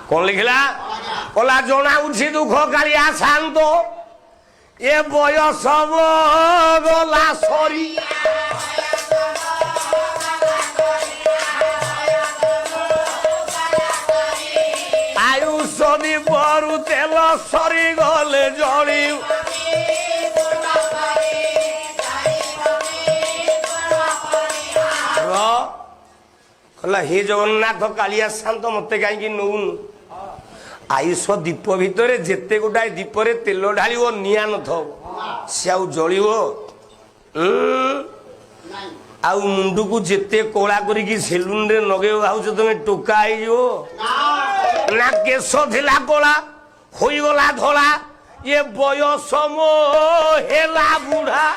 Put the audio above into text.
कौन लिखला कला जना उठी दुख कालिया शांत ए बयस गला सरी आयुष दीपरु तेल सरी गले जड़ी हे जगन्नाथ कालिया शांत मत कहीं नौन आयुष दीप भितर जेते गोटाए दीपरे तेल ढाल निआ न सी जल आउ मुंड को जेते कला करी सेलून रे नगे भाव तुम टोका ना केश थिला कला होगला धला ये बयस मो हेला बुढ़ा